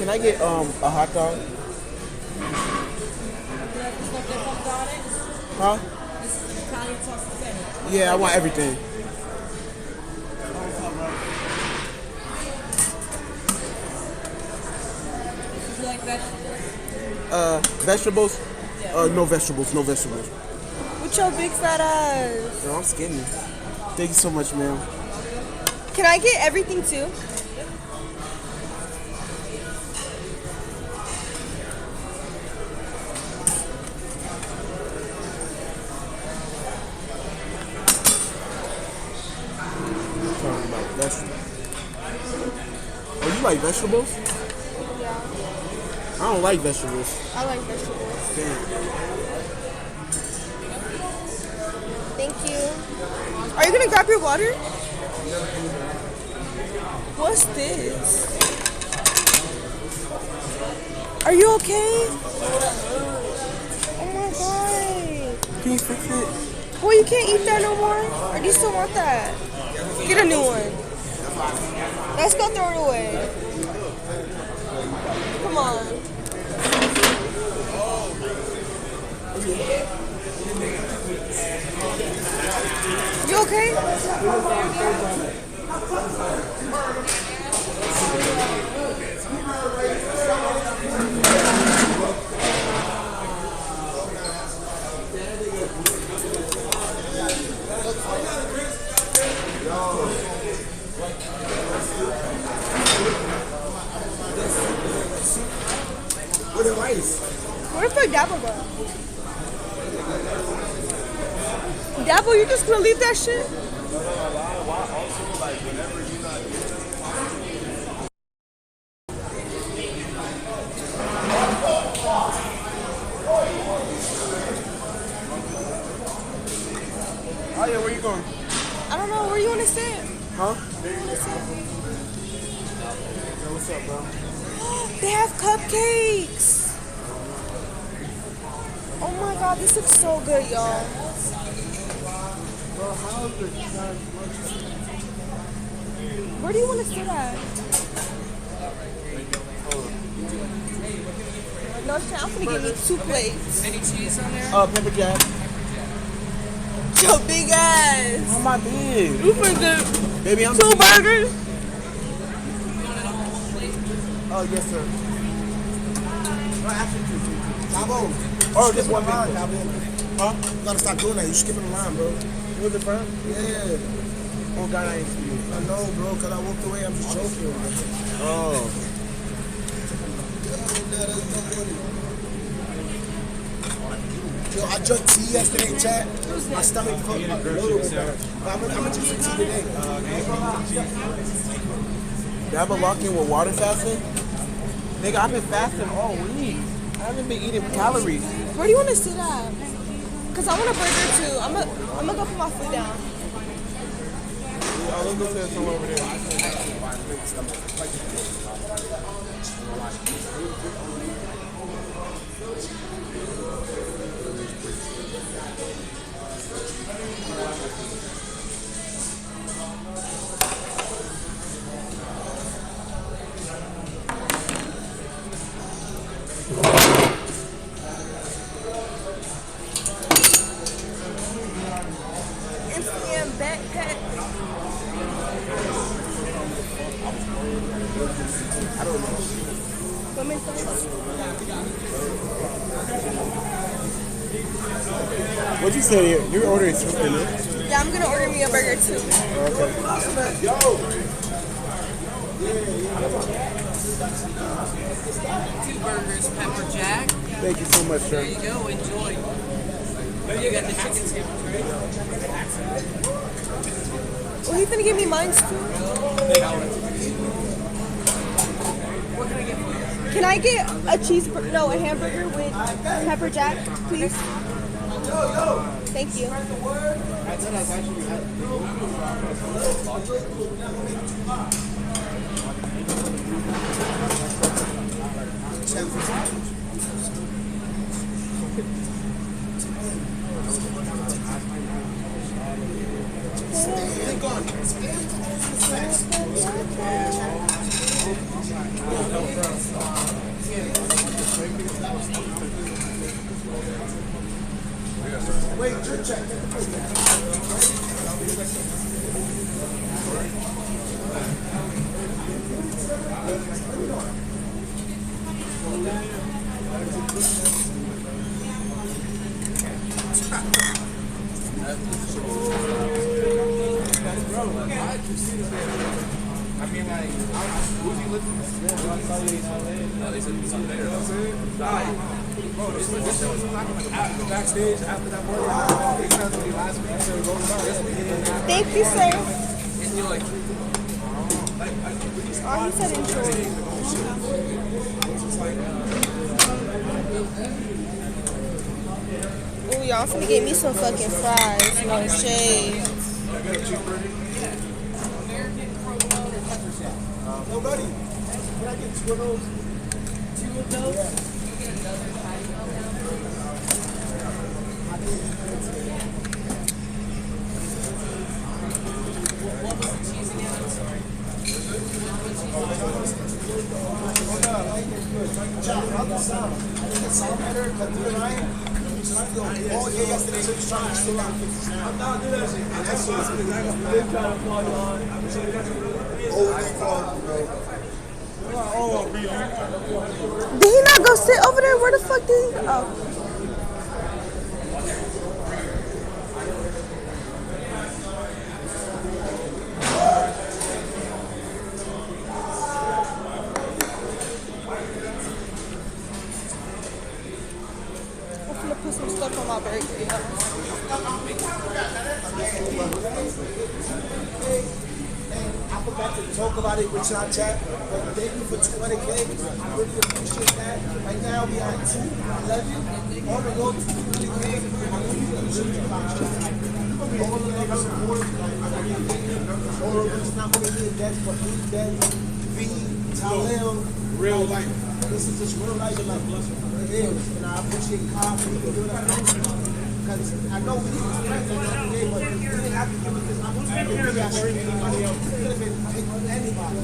Can I get a hot dog? Huh? Yeah, I want everything. You like vegetables? Vegetables? No vegetables, no vegetables. With your big fat ass. No, I'm skinny. Thank you so much, ma'am. Can I get everything too? Talking about vegetables. Oh, you like vegetables? Yeah. I don't like vegetables. I like vegetables. Damn. Thank you. Are you gonna grab your water? What's this? Are you okay? Oh my god. Can you fix it? Well, you can't eat that no more? Or do you still want that? Get a new one. Let's go throw it away. Come on. You okay? Where the rice? Where the fuck Dabble go? Dabble, you just gonna leave that shit? Oh yeah, where you going? I don't know. Where you wanna sit? Huh? Where you wanna sit? Yo, what's up, bro? They have cupcakes. Oh my god, this looks so good, y'all. Bro, how's the Where do you want to sit at? No, I'm gonna give me 2 plates. Any cheese on there? pepper jack? Your big ass. How am I big? You for the Baby, I'm 2 big. burgers? Oh, yes, sir. No, actually, two. Tabo, Oh, just one big line, one. Tabo. Huh? You gotta stop doing that. You skipping the line, bro. Was it from? Yeah. Oh, God, I ain't see you. I know, bro, because I walked away. I'm just joking. Oh. Yo, I drank tea yesterday, chat. My stomach fucked up. I'm gonna drink some tea today. You have a lock-in with water fasting? Nigga, I've been fasting all week. I haven't been eating calories. Where do you want to sit at? Cause I want a burger too. I'm gonna go put my food down. Oh, let's go to somewhere over there. MCM backpack. I don't know. Women's size. What'd you say? You're ordering something, right? Yeah, I'm gonna order me a burger too. Okay. Yo! 2 burgers, pepper jack. Thank you so much, There sir. you go, enjoy. You got the chicken sandwich, right? Oh, he's gonna give me mine too. What can I get for you? Can I get a cheeseburger? No, a hamburger with pepper jack, please. Thank you. I mean, like, who's he looking for? No, they said something there. Bro, this was backstage after that morning. They said to me last week, so it goes down this week. Thank you, sir. And you're like, Oh, he said enjoy. Oh, y'all finna get me some fucking fries. No shade. Yo, buddy, can I get 2 of those? 2 of those? what was the cheese again? I'm sorry. All day yesterday, so just trying to chill out. I'm not doing that shit. That's what I'm trying to call you on. Holy fuck, bro. Did he not go sit over there? Where the fuck did he go? Oh. I'm gonna put some stuff on my burger, y'all. I forgot to talk about it with y'all chat, but thank you for 200K. I really appreciate that. Right now we are at 211. On the road to 200K. I really appreciate you guys. All the love and support. All of us not only in death, but in death. V, Talil. Real life. This is just real life. Like, it is. And I appreciate God for doing that. Because I know we was friends on that day, but we didn't have to give it this opportunity. We got anybody else. We could have been taking anybody.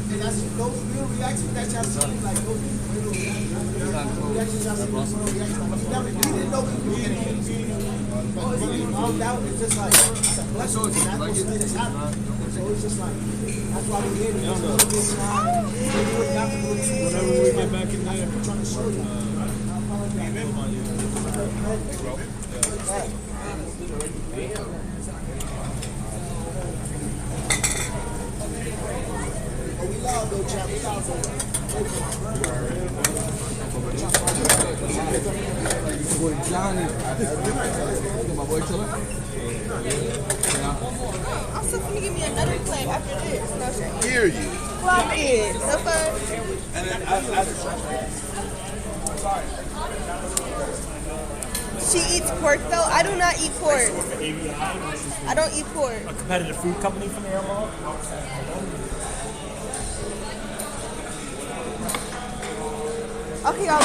And that's those real reactions that y'all see, like those real reactions y'all see, those real reactions. We didn't know we were getting it. But when we found out, it's just like, it's a blessing. That's what made us happen. So it's just like, that's why we're here. We're going to get time. Whenever we get back in there, we're trying to show you. We love though, chat. We love though. Boy Johnny. My boy chilling? I'm still gonna give me another plate after this. No shade. Hear you. Clock it. No fuck. She eats pork though. I do not eat pork. I don't eat pork. A competitive food company from the airline. Okay, y'all,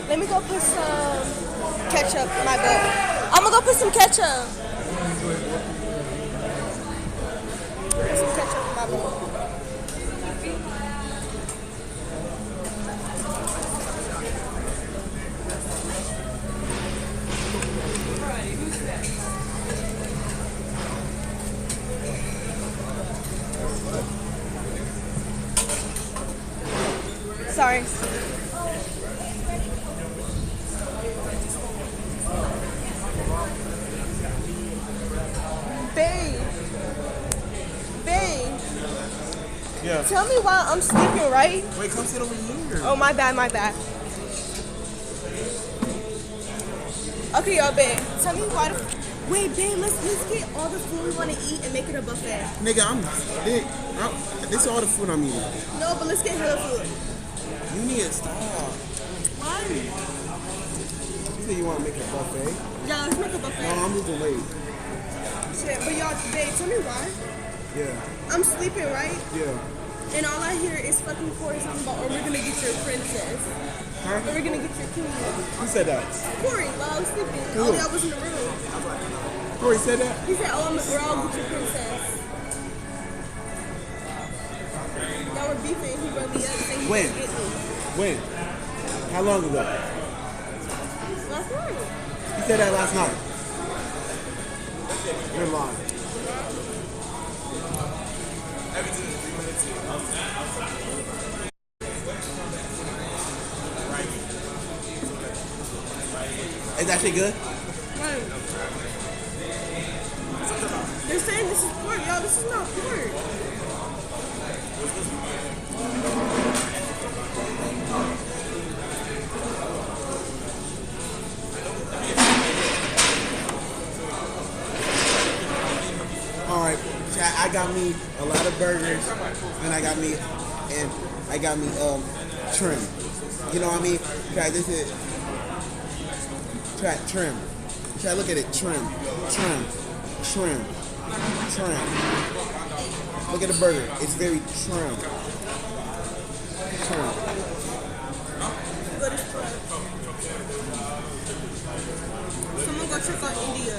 let me go put some ketchup in my bowl. I'm gonna go put some ketchup. Put some ketchup in my bowl. Sorry. Babe. Yeah. Tell me why I'm sleeping, right? Wait, come sit over here. Oh, my bad. Okay, y'all, babe. Tell me why the... Wait, babe, let's get all the food we want to eat and make it a buffet. Nigga, I'm big. This is all the food I'm eating. No, but let's get hella food. You need to stop. Why? You say you want to make a buffet? Yeah, let's make a buffet. No, I'm losing weight. Shit, but y'all, babe, tell me why. Yeah. I'm sleeping, right? Yeah. And all I hear is fucking Corey talking about, or we're gonna get your princess. Huh? Or we're gonna get your queen. Who said that? Corey, while I was sleeping. Who? Only I was in the room. Corey said that? He said, oh, we're all get your princess. Y'all were beefing. He wrote me up saying he When? was getting me. When? How long ago? Last night. You said that last night. You're lying. Is that shit good? Right. They're saying this is pork. Yo, this is not pork. Alright, I got me a lot of burgers and I got me trim. You know what I mean? Try this is try trim. Try look at it, trim. Look at the burger. It's very trim. Good as fuck. Someone go check out India.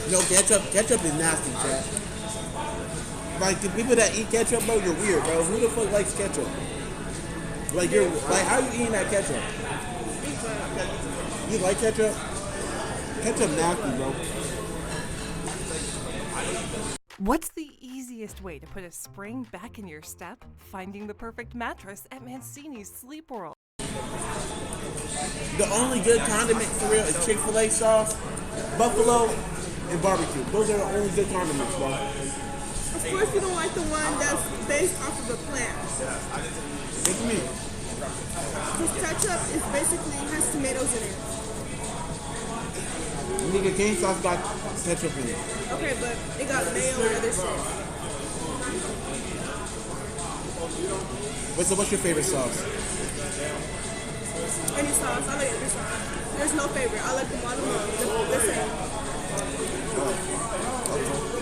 No, ketchup is nasty, chat. Like the people that eat ketchup, bro, you're weird, bro. Who the fuck likes ketchup? Like how you eating that ketchup? You like ketchup? Ketchup nasty, bro. What's the easiest way to put a spring back in your step? Finding the perfect mattress at Mancini's Sleep World. The only good condiment for real is Chick-fil-A sauce, buffalo, and barbecue. Those are the only good condiments, bro. Of course, you don't like the one that's based off of a plant. What do you mean? Because ketchup is basically has tomatoes in it. Nigga, cane sauce got ketchup in it. Okay, but it got mayo and other shit. What's your favorite sauce? Any sauce, I like every sauce. There's no favorite. I like them all the same.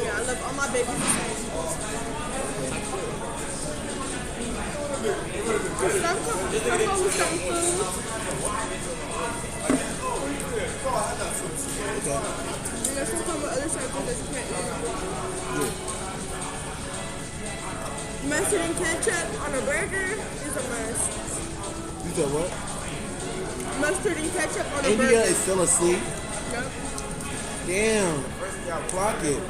Yeah, I love all my babies the same. Should I come home with some food? And there's some other cycles that you can't eat. Mustard and ketchup on a burger is a must. You said what? Mustard and ketchup on a burger. India is still asleep. Yep. Damn. Clock it.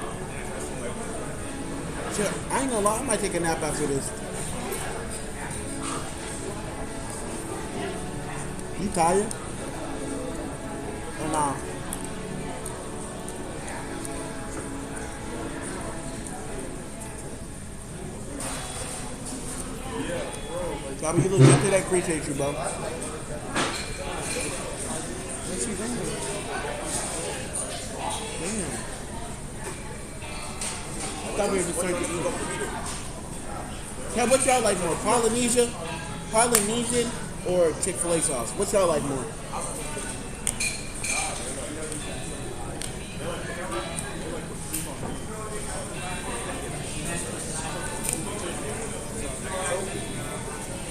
Shit, I ain't gonna lie, I might take a nap after this. You tired? Or nah? Bobby, you look good today. Appreciate you, bro. What's she doing? Damn. I thought we were just trying to eat. Yeah, what y'all like more? Polynesian or Chick-fil-A sauce? What y'all like more?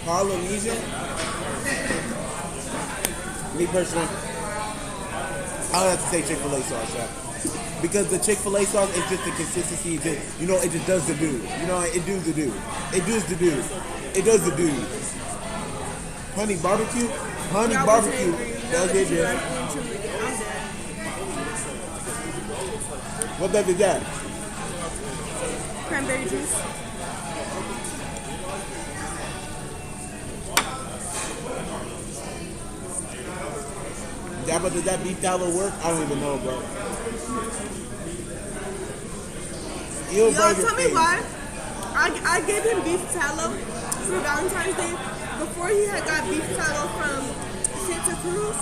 Polynesian? Me personally, I would have to say Chick-fil-A sauce, yeah. Because the Chick-fil-A sauce is just the consistency. It just does the do. You know, it does the do. It does the do. It does the do. Honey barbecue? Honey barbecue. Does it, yeah. What that is that? Cranberry juice. Yeah, but does that beef tallow work? I don't even know, bro. Yo, tell me why. I gave him beef tallow for Valentine's Day before he had got beef tallow from Santa Cruz,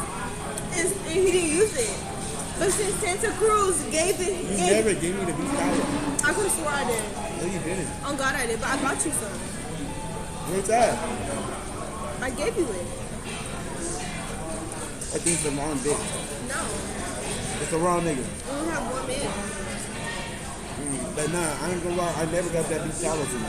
and he didn't use it. But since Santa Cruz gave it, You never gave me the beef tallow. I could have swore I did. No, you didn't. On God, I did. But I got you some. Where's that? I gave you it. I think it's the wrong bitch. No, It's the wrong nigga. we only have one man. But nah, I ain't gonna lie. I never got that beef tallow from him.